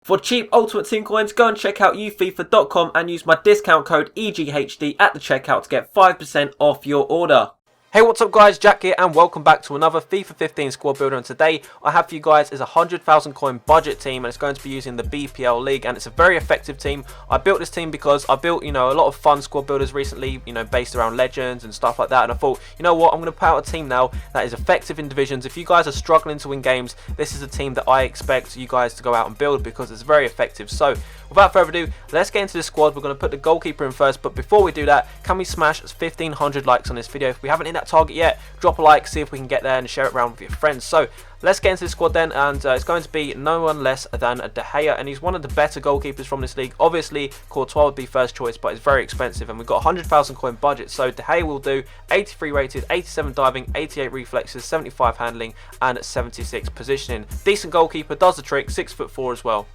For cheap Ultimate Team coins, go and check out ufifa.com and use my discount code EGHD at the checkout to get 5% off your order. Hey, what's up guys, Jack here and welcome back to another FIFA 15 squad builder, and today I have for you guys is a 100,000 coin budget team, and it's going to be using the BPL league, and it's a very effective team. I built this team because I built, a lot of fun squad builders recently, based around legends and stuff like that, and I thought, you know what, I'm going to put out a team now that is effective in divisions. If you guys are struggling to win games, this is a team that I expect you guys to go out and build because it's very effective. So without further ado, let's get into the squad. We're going to put the goalkeeper in first, but before we do that, can we smash 1,500 likes on this video? If we haven't hit that target yet, drop a like, see if we can get there and share it around with your friends. So let's get into the squad then, and it's going to be no one less than De Gea, and he's one of the better goalkeepers from this league. Obviously Courtois would be first choice, but it's very expensive, and we've got a 100,000 coin budget. So De Gea will do 83 rated, 87 diving, 88 reflexes, 75 handling and 76 positioning. Decent goalkeeper, does the trick, 6'4" as well.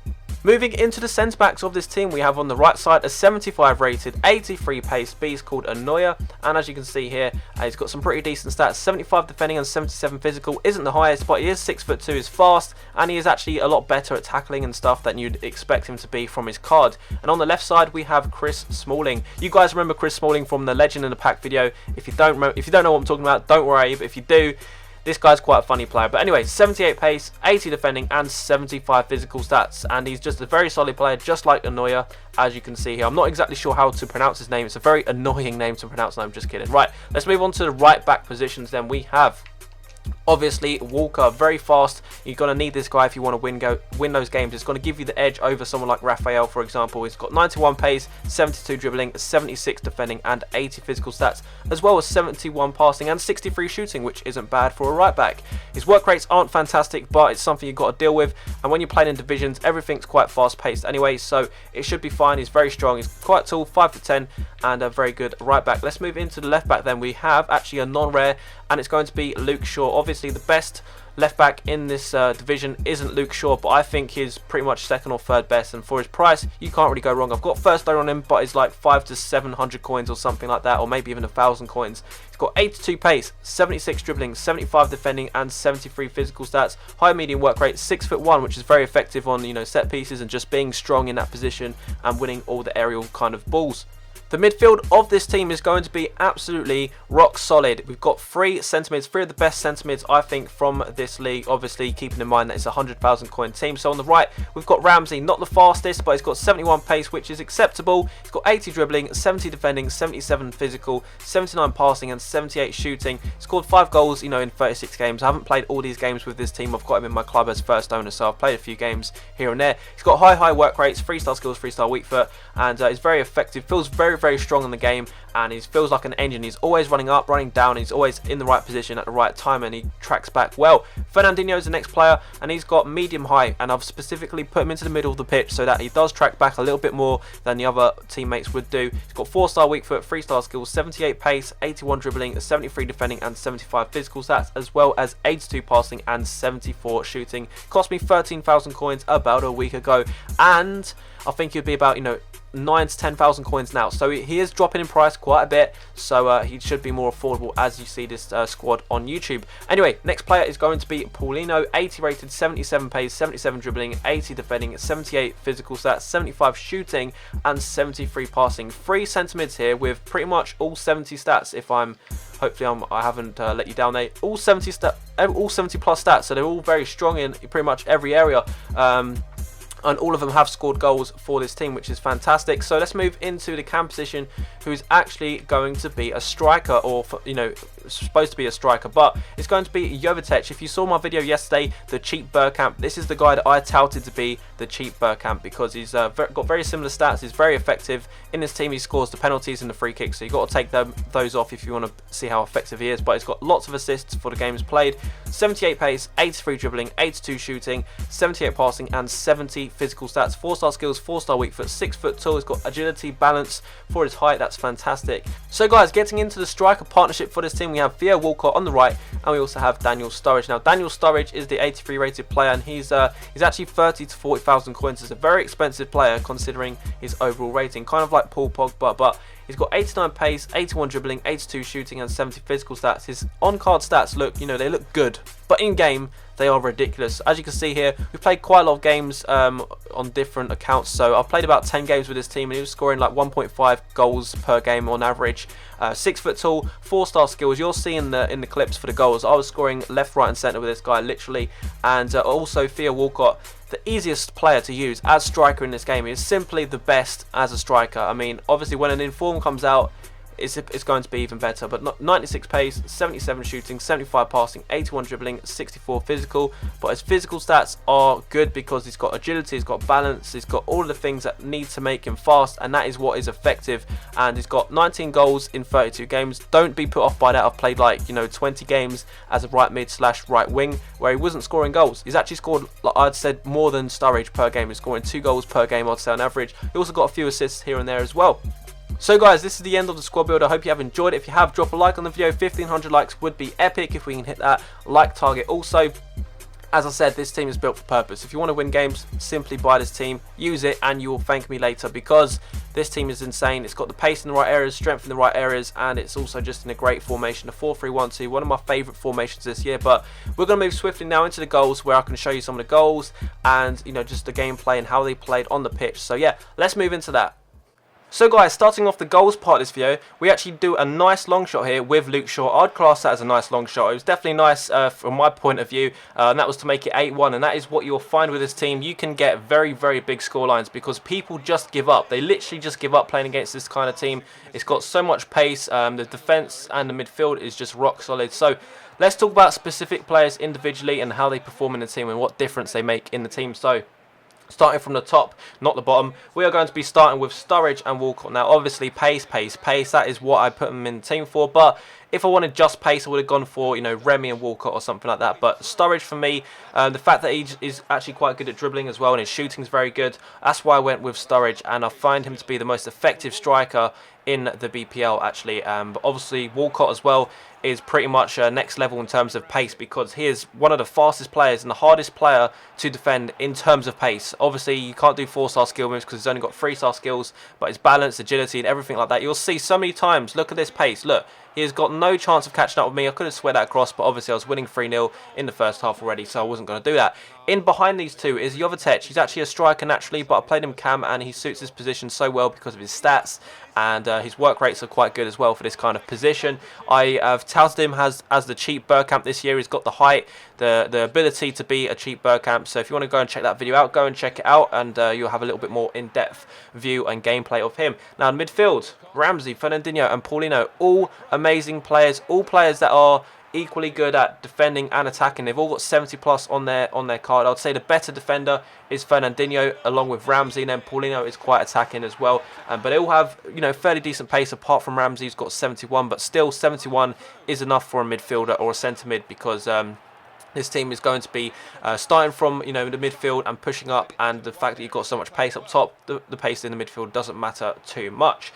Moving into the centre backs of this team, we have on the right side a 75 rated, 83 pace beast called Unuoa, and as you can see here, he's got some pretty decent stats. 75 defending and 77 physical. Isn't the highest, but he is 6'2", is fast, and he is actually a lot better at tackling and stuff than you'd expect him to be from his card. And on the left side we have Chris Smalling. You guys remember Chris Smalling from the Legend in the Pack video. If you don't know what I'm talking about, don't worry, but if you do, this guy's quite a funny player. But anyway, 78 pace, 80 defending and 75 physical stats, and he's just a very solid player, just like Unuoa, as you can see here. I'm not exactly sure how to pronounce his name. It's a very annoying name to pronounce, and I'm just kidding. Right, let's move on to the right back positions then. We have obviously Walcott, very fast. You're going to need this guy if you want to win those games. It's going to give you the edge over someone like Raphael, for example. He's got 91 pace, 72 dribbling, 76 defending and 80 physical stats, as well as 71 passing and 63 shooting, which isn't bad for a right back. His work rates aren't fantastic, but it's something you've got to deal with, and when you're playing in divisions, everything's quite fast paced anyway, so it should be fine. He's very strong, he's quite tall, 5'10", and a very good right back. Let's move into the left back then. We have actually a non-rare, and it's going to be Luke Shaw. Obviously the best left back in this division isn't Luke Shaw, but I think he's pretty much second or third best, and for his price you can't really go wrong. I've got first owner on him, but it's like 500 to 700 coins or something like that, or maybe even 1,000 coins. He's got 82 pace, 76 dribbling, 75 defending and 73 physical stats, high medium work rate, 6'1", which is very effective on set pieces and just being strong in that position and winning all the aerial kind of balls. The midfield of this team is going to be absolutely rock solid. We've got three centre mids, three of the best centre mids I think from this league, obviously keeping in mind that it's a 100,000 coin team. So on the right we've got Ramsey, not the fastest, but he's got 71 pace, which is acceptable. He's got 80 dribbling, 70 defending, 77 physical, 79 passing and 78 shooting. He scored 5 goals in 36 games. I haven't played all these games with this team. I've got him in my club as first owner, so I've played a few games here and there. He's got high work rates, 3-star skills, 3-star weak foot, and he's very effective, feels very strong in the game, and he feels like an engine. He's always running up, running down, he's always in the right position at the right time, and he tracks back well. Fernandinho is the next player, and he's got medium height, and I've specifically put him into the middle of the pitch so that he does track back a little bit more than the other teammates would do. He's got 4-star weak foot, 3-star skills, 78 pace, 81 dribbling, 73 defending and 75 physical stats, as well as 82 passing and 74 shooting. Cost me 13,000 coins about a week ago, and I think he'd be about 9 to 10,000 coins now, so he is dropping in price quite a bit, so he should be more affordable as you see this squad on YouTube. Anyway, next player is going to be Paulinho, 80 rated, 77 pace, 77 dribbling, 80 defending, 78 physical stats, 75 shooting and 73 passing. 3 centre mids here with pretty much all 70 stats. Hopefully I haven't let you down there. All 70 plus stats, so they're all very strong in pretty much every area. And all of them have scored goals for this team, which is fantastic. So let's move into the cam position, who's actually going to be a striker, or supposed to be a striker, but it's going to be Jovetic. If you saw my video yesterday, the cheap Bergkamp, this is the guy that I touted to be the cheap Bergkamp, because he's got very similar stats. He's very effective in this team. He scores the penalties and the free kicks, so you've got to take those off if you want to see how effective he is. But he's got lots of assists for the games played, 78 pace, 83 dribbling, 82 shooting, 78 passing and 70 physical stats, 4-star skills, 4-star weak foot, 6 foot tall. He's got agility, balance for his height. That's fantastic. So guys, getting into the striker partnership for this team, we have Walcott on the right, and we also have Daniel Sturridge. Now Daniel Sturridge is the 83 rated player, and he's actually 30 to 40,000 coins. It's a very expensive player considering his overall rating, kind of like Paul Pogba, but he's got 89 pace, 81 dribbling, 82 shooting and 70 physical stats. His on-card stats look, they look good, but in game they are ridiculous. As you can see here, we played quite a lot of games on different accounts. So I've played about 10 games with this team, and he was scoring like 1.5 goals per game on average. 6 foot tall, 4-star skills. You'll see in the clips for the goals, I was scoring left, right and centre with this guy literally. And also Walcott, the easiest player to use as striker in this game. He is simply the best as a striker. I mean, obviously when an inform comes out, it's going to be even better. But 96 pace, 77 shooting, 75 passing, 81 dribbling, 64 physical. But his physical stats are good because he's got agility, he's got balance, he's got all of the things that need to make him fast, and that is what is effective. And he's got 19 goals in 32 games. Don't be put off by that. I've played like 20 games as a right mid / right wing where he wasn't scoring goals. He's actually scored, like I'd said, more than Sturridge per game. He's scoring 2 goals per game, I'd say, on average. He also got a few assists here and there as well. So guys, this is the end of the squad build. I hope you have enjoyed it. If you have, drop a like on the video. 1500 likes would be epic if we can hit that like target. Also, as I said, this team is built for purpose. If you want to win games, simply buy this team, use it, and you will thank me later, because this team is insane. It's got the pace in the right areas, strength in the right areas, and it's also just in a great formation, a 4-3-1-2, one of my favourite formations this year. But we're going to move swiftly now into the goals, where I can show you some of the goals and just the gameplay and how they played on the pitch. So yeah, let's move into that. So guys, starting off the goals part of this video, we actually do a nice long shot here with Luke Shaw. I'd class that as a nice long shot. It was definitely nice from my point of view, and that was to make it 8-1, and that is what you'll find with this team. You can get very, very big score lines because people just give up. They literally just give up playing against this kind of team. It's got so much pace. The defence and the midfield is just rock solid. So let's talk about specific players individually and how they perform in the team and what difference they make in the team. So starting from the top, not the bottom, we are going to be starting with Sturridge and Walcott. Now, obviously, pace. That is what I put them in the team for. But if I wanted just pace, I would have gone for, Remy and Walcott or something like that. But Sturridge for me, the fact that he is actually quite good at dribbling as well, and his shooting is very good. That's why I went with Sturridge, and I find him to be the most effective striker in the BPL, actually. But obviously, Walcott as well is pretty much next level in terms of pace, because he is one of the fastest players and the hardest player to defend in terms of pace. Obviously, you can't do 4-star skill moves because he's only got 3-star skills, but his balance, agility and everything like that, you'll see so many times. Look at this pace. Look, he has got no chance of catching up with me. I could have sweat that across, but obviously I was winning 3-0 in the first half already, so I wasn't going to do that. In behind these two is Jovetic. He's actually a striker naturally, but I played him cam, and he suits his position so well because of his stats, and his work rates are quite good as well for this kind of position. I have touted him as the cheap Bergkamp this year. He's got the height, the ability to be a cheap Bergkamp. So if you want to go and check that video out, go and check it out, and you'll have a little bit more in-depth view and gameplay of him. Now in midfield, Ramsey, Fernandinho and Paulinho, all amazing players, all players that are equally good at defending and attacking. They've all got 70 plus on their card. I'd say the better defender is Fernandinho along with Ramsey, and then Paulinho is quite attacking as well. But they all have fairly decent pace, apart from Ramsey, who's got 71, but still 71 is enough for a midfielder or a centre mid, because this team is going to be starting from the midfield and pushing up, and the fact that you've got so much pace up top, the pace in the midfield doesn't matter too much.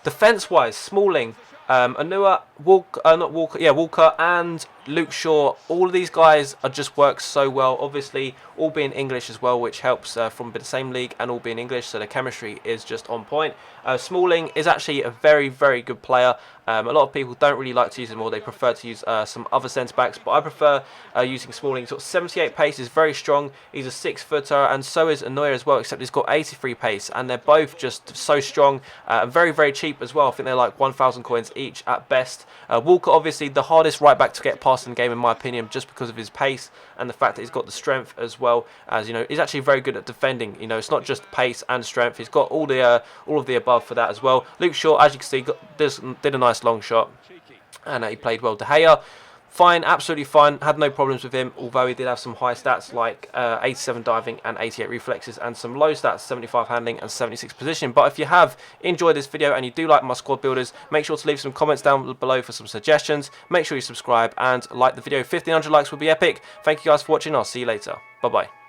Defence wise, Smalling, Unuoa, Walcott and Luke Shaw, all of these guys are just work so well. Obviously, all being English as well, which helps from the same league and all being English, so the chemistry is just on point. Smalling is actually a very, very good player. A lot of people don't really like to use him, or they prefer to use some other centre backs, but I prefer using Smalling. He's got 78 pace, is very strong. He's a 6-footer, and so is Unuoa as well, except he's got 83 pace, and they're both just so strong and very, very cheap as well. I think they're like 1,000 coins each at best. Walcott, obviously the hardest right back to get past in the game in my opinion, just because of his pace and the fact that he's got the strength as well as he's actually very good at defending. It's not just pace and strength. He's got all of the above for that as well. Luke Shaw, as you can see, did a nice long shot, and he played well. De Gea, fine, absolutely fine. Had no problems with him, although he did have some high stats like 87 diving and 88 reflexes, and some low stats, 75 handling and 76 position. But if you have enjoyed this video and you do like my squad builders, make sure to leave some comments down below for some suggestions. Make sure you subscribe and like the video. 1500 likes would be epic. Thank you guys for watching. I'll see you later. Bye bye.